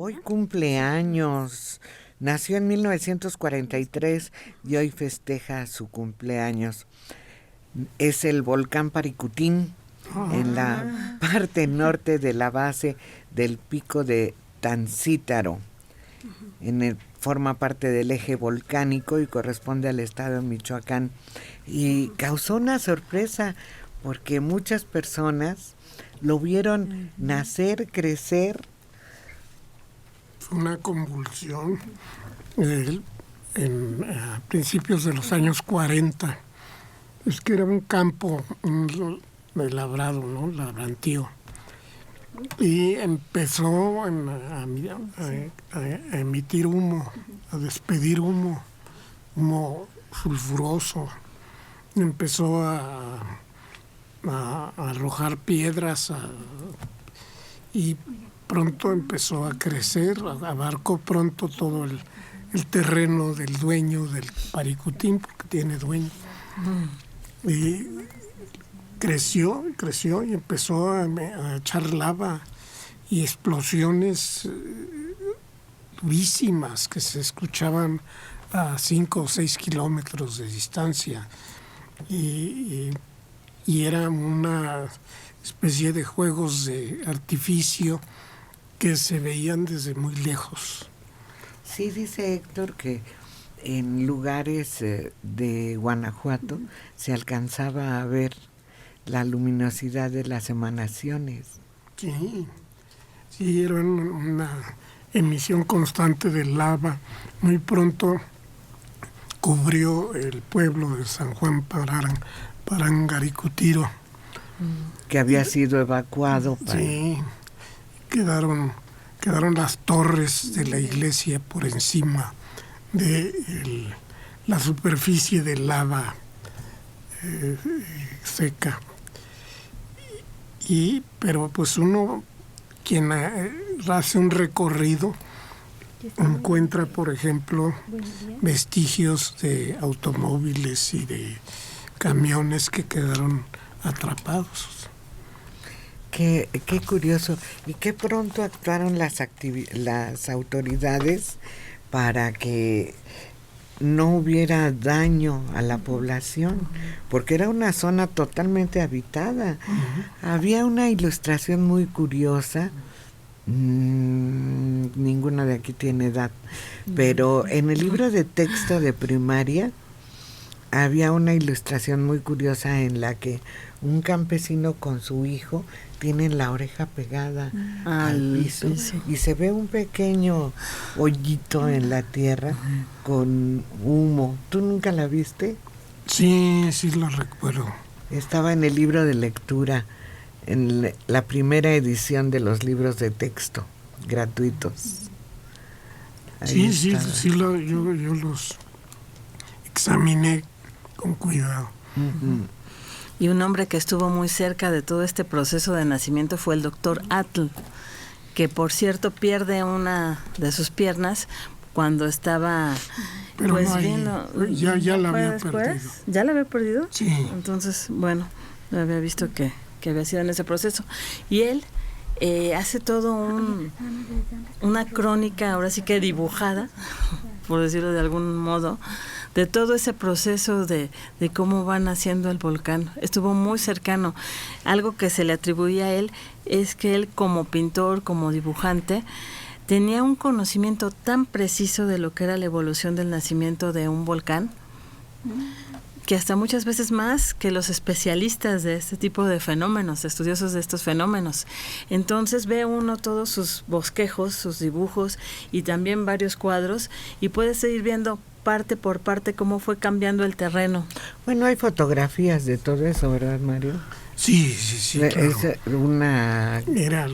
Hoy cumpleaños. Nació en 1943 y hoy festeja su cumpleaños. Es el volcán Paricutín, en la parte norte de la base del pico de Tancítaro. Forma parte del eje volcánico y corresponde al estado de Michoacán. Y causó una sorpresa porque muchas personas lo vieron nacer, crecer. Fue una convulsión a principios de los años 40. Es que era un campo de labrado, ¿no? Labrantío. Y empezó a emitir humo, a despedir humo sulfuroso. Empezó a arrojar piedras y pronto empezó a crecer, abarcó pronto todo el terreno del dueño del Paricutín, porque tiene dueño. Y creció y empezó a echar lava y explosiones durísimas que se escuchaban a 5 o 6 kilómetros de distancia. Y era una especie de juegos de artificio que se veían desde muy lejos. Sí, dice Héctor que en lugares de Guanajuato se alcanzaba a ver la luminosidad de las emanaciones. Sí, era una emisión constante de lava. Muy pronto cubrió el pueblo de San Juan Parangaricutiro. Que había sido evacuado. Sí, quedaron las torres de la iglesia por encima de la superficie de lava seca. Pero pues uno, quien hace un recorrido, encuentra, por ejemplo, vestigios de automóviles y de camiones que quedaron atrapados. Qué curioso. Y qué pronto actuaron las autoridades para que no hubiera daño a la población, porque era una zona totalmente habitada. Había una ilustración muy curiosa. Ninguna de aquí tiene edad, pero en el libro de texto de primaria había una ilustración muy curiosa en la que un campesino con su hijo tienen la oreja pegada al piso y se ve un pequeño hoyito en la tierra con humo. ¿Tú nunca la viste? Sí, lo recuerdo. Estaba en el libro de lectura, en la primera edición de los libros de texto gratuitos. Sí, yo los examiné con cuidado. Y un hombre que estuvo muy cerca de todo este proceso de nacimiento fue el doctor Atl, que por cierto pierde una de sus piernas cuando estaba viendo. Ya la había perdido. ¿Ya la había perdido? Sí. Entonces, bueno, no había visto que había sido en ese proceso. Y él hace todo una crónica, ahora sí que dibujada, por decirlo de algún modo, de todo ese proceso de cómo va naciendo el volcán. Estuvo muy cercano. Algo que se le atribuía a él es que él, como pintor, como dibujante, tenía un conocimiento tan preciso de lo que era la evolución del nacimiento de un volcán, que hasta muchas veces más que los especialistas de este tipo de fenómenos, estudiosos de estos fenómenos. Entonces ve uno todos sus bosquejos, sus dibujos y también varios cuadros, y puede seguir viendo parte por parte cómo fue cambiando el terreno. Bueno, hay fotografías de todo eso, ¿verdad, Mario? Sí, claro. Es una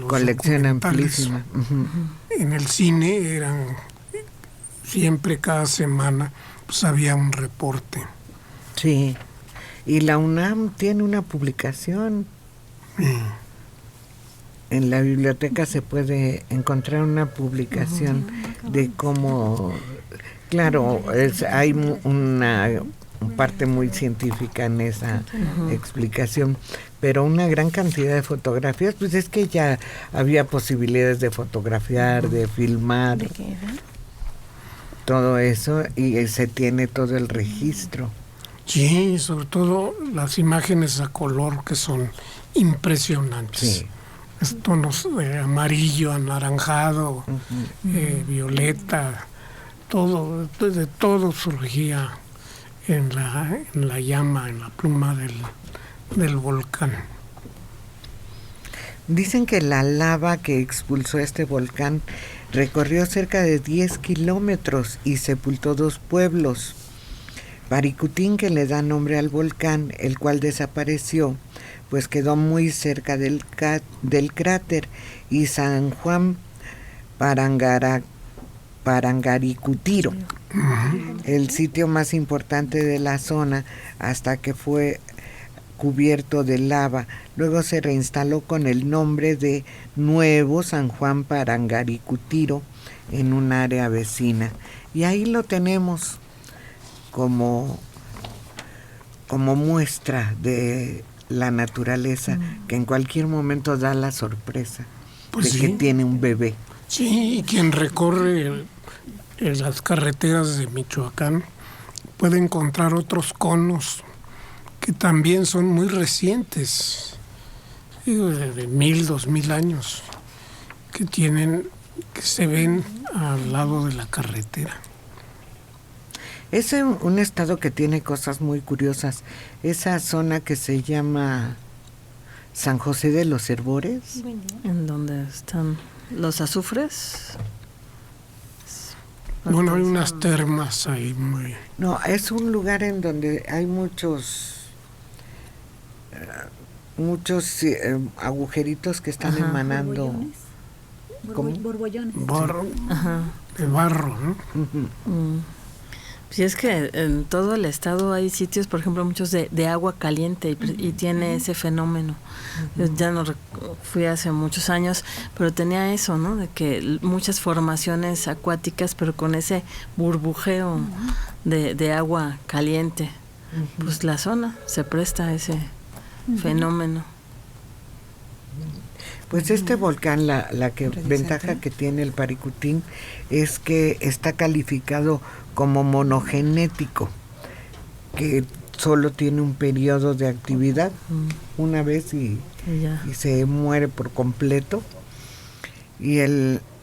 colección amplísima. En el cine siempre, cada semana, pues había un reporte. Sí, y la UNAM tiene una publicación. En la biblioteca se puede encontrar una publicación de cómo, claro, hay una parte muy científica en esa explicación, pero una gran cantidad de fotografías, pues es que ya había posibilidades de fotografiar, de filmar, todo eso, y se tiene todo el registro. Sí, sobre todo las imágenes a color que son impresionantes. Sí. Tonos de amarillo, anaranjado, violeta, todo, de todo surgía en la llama, en la pluma del volcán. Dicen que la lava que expulsó este volcán recorrió cerca de 10 kilómetros y sepultó 2 pueblos. Paricutín, que le da nombre al volcán, el cual desapareció, pues quedó muy cerca del cráter, y San Juan Parangaricutiro, el sitio más importante de la zona hasta que fue cubierto de lava. Luego se reinstaló con el nombre de Nuevo San Juan Parangaricutiro en un área vecina. Y ahí lo tenemos como muestra de la naturaleza, que en cualquier momento da la sorpresa pues de sí, que tiene un bebé. Sí, y quien recorre las carreteras de Michoacán puede encontrar otros conos que también son muy recientes, de 1000, 2000 años, que se ven al lado de la carretera. Es un estado que tiene cosas muy curiosas. Esa zona que se llama San José de los Herbores, en donde están los azufres. Bueno, hay unas termas ahí muy... No, es un lugar en donde hay muchos agujeritos que están emanando. Borbollones. De barro, ¿no? Sí, es que en todo el estado hay sitios, por ejemplo, muchos de agua caliente y tiene ese fenómeno. Yo ya no fui hace muchos años, pero tenía eso, ¿no? De que muchas formaciones acuáticas, pero con ese burbujeo de agua caliente. Pues la zona se presta a ese fenómeno. Pues este volcán, la ventaja que tiene el Paricutín es que está calificado como monogenético, que solo tiene un periodo de actividad, una vez y se muere por completo. Y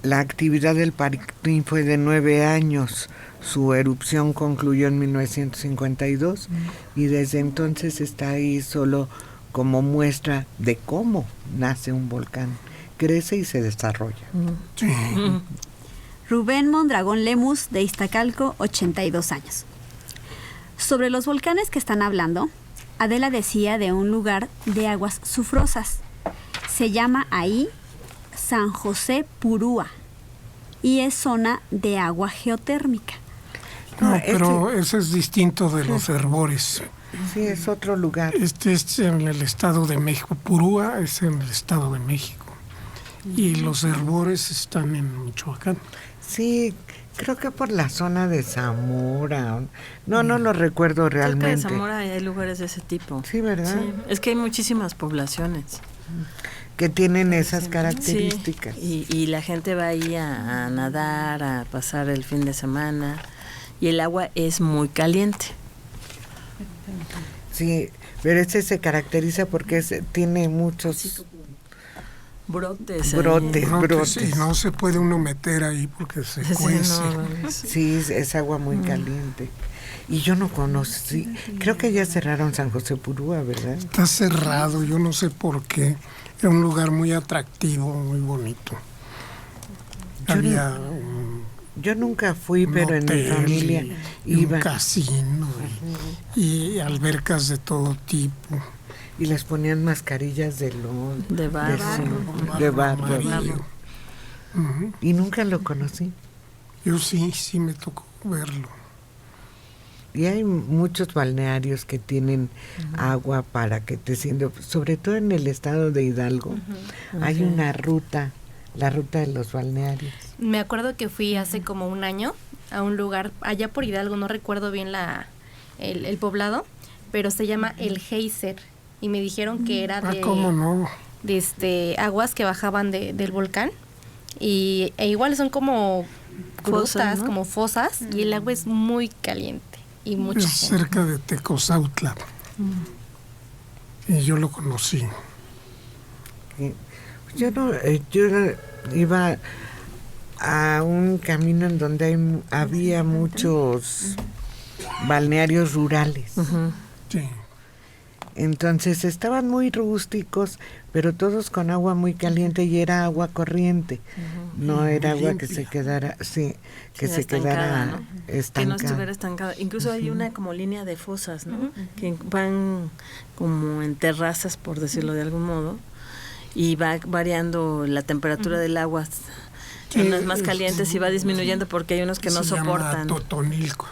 la actividad del Paricutín fue de 9 años. Su erupción concluyó en 1952 y desde entonces está ahí solo como muestra de cómo nace un volcán. Crece y se desarrolla. Sí. Rubén Mondragón Lemus, de Iztacalco, 82 años. Sobre los volcanes que están hablando, Adela decía de un lugar de aguas sufrosas. Se llama ahí San José Purúa y es zona de agua geotérmica. No, pero ese es distinto de los herbores. Sí, es otro lugar. Este es en el Estado de México. Purúa es en el Estado de México. Y los herbores están en Michoacán. Sí, creo que por la zona de Zamora. No lo recuerdo realmente. Cerca de Zamora hay lugares de ese tipo. Sí, ¿verdad? Sí, es que hay muchísimas poblaciones que tienen esas características. Sí, y la gente va ahí a nadar, a pasar el fin de semana, y el agua es muy caliente. Sí, pero ese se caracteriza porque tiene muchos brotes. Y no se puede uno meter ahí porque se cuece. Sí, es agua muy caliente. Y yo no conocí, creo que ya cerraron San José Purúa, ¿verdad? Está cerrado, yo no sé por qué. Era un lugar muy atractivo, muy bonito. Yo nunca fui, pero en mi familia iba. Un casino y albercas de todo tipo. Y les ponían mascarillas de barro. Y nunca lo conocí. Yo sí me tocó verlo. Y hay muchos balnearios que tienen agua para que te sientas, sobre todo en el estado de Hidalgo. Hay una ruta, la ruta de los balnearios. Me acuerdo que fui hace como un año a un lugar allá por Hidalgo, no recuerdo bien el poblado, pero se llama El Geyser. y me dijeron que era ¿Cómo no? de aguas que bajaban del volcán e igual son como Fosas, grutas, ¿no? como fosas, y el agua es muy caliente y mucha Es gente. cerca de Tecozautla. Y yo lo conocí. Yo no, yo iba a un camino en donde había muchos balnearios rurales. Sí. Entonces estaban muy rústicos, pero todos con agua muy caliente y era agua corriente. No era agua que se quedara, que se quedara ¿no? estancada. Que no estuviera estancada. Incluso hay una como línea de fosas, ¿no? Que van como en terrazas, por decirlo de algún modo, y va variando la temperatura del agua. Hay unas más calientes y va disminuyendo porque hay unos que no se soportan. llama Totonilco.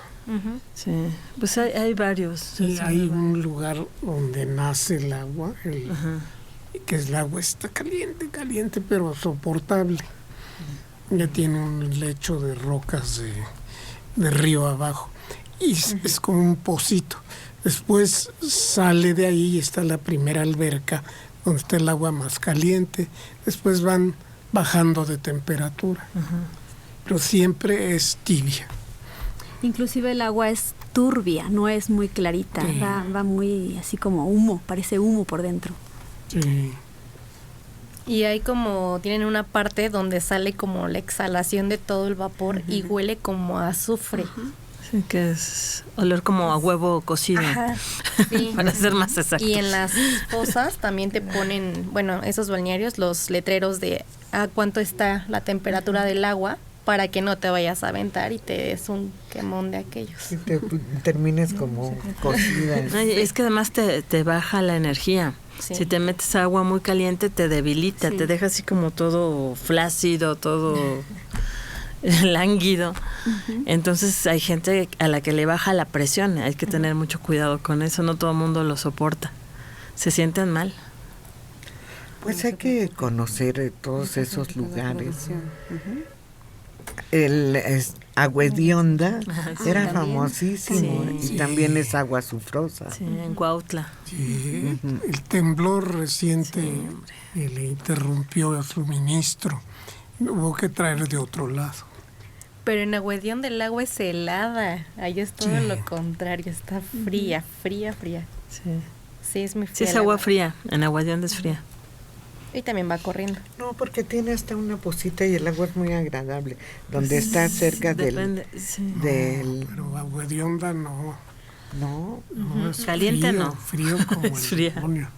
Sí, pues hay varios. Sí, hay un lugar donde nace el agua, que el agua está caliente, pero soportable. Ya tiene un lecho de rocas de río abajo. Y es como un pocito. Después sale de ahí y está la primera alberca, donde está el agua más caliente. Después van bajando de temperatura. Pero siempre es tibia. Inclusive el agua es turbia, no es muy clarita, Sí. va muy así como humo, parece humo por dentro. Sí. Y hay tienen una parte donde sale como la exhalación de todo el vapor y huele como a azufre. Sí, que es olor como a huevo cocido, Ajá, sí. para ser más exacto. Y en las fosas también te ponen, esos balnearios, los letreros de a cuánto está la temperatura del agua para que no te vayas a aventar y te des un quemón de aquellos. Y termines como cocida. Ay, es que además te baja la energía. Sí. Si te metes agua muy caliente te debilita, Sí. te deja así como todo flácido, todo lánguido. Entonces hay gente a la que le baja la presión, hay que tener mucho cuidado con eso, no todo el mundo lo soporta. Se sienten mal. Pues hay que conocer todos esos lugares. El Agua Hedionda era famosísimo Sí. y también es agua sufrosa. Sí, en Cuautla. Sí, el temblor reciente le interrumpió el suministro. Hubo que traer de otro lado. Pero en Agua Hedionda el agua es helada. Ahí es todo Sí. lo contrario, está fría. Sí, Sí, es muy fría. sí es el agua fría, en Agua de Onda es fría. Y también va corriendo. No, porque tiene hasta una pocita y el agua es muy agradable. Donde está cerca Depende, sí. del... Pero agua de onda no. No, No es Caliente frío, no. frío como Es el fría. demonio.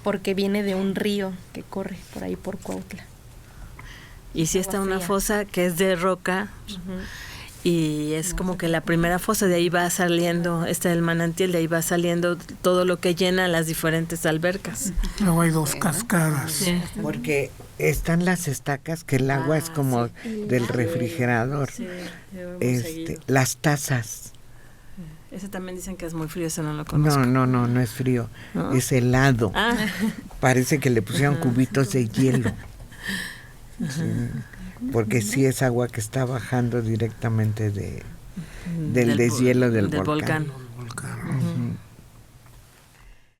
Porque viene de un río que corre por ahí por Cuautla. Y sí está Agua una fría. fosa que es de roca y es como que la primera fosa, de ahí va saliendo, está el manantial, de ahí va saliendo todo lo que llena las diferentes albercas. Luego hay dos cascadas. Sí. porque están las estacas que el agua es como del refrigerador. Las tazas. Ese también dicen que es muy frío, ese no lo conozco. No es frío, ¿No? es helado. Ah, Parece que le pusieron cubitos de hielo. Sí, porque sí es agua que está bajando directamente del deshielo del volcán. Lo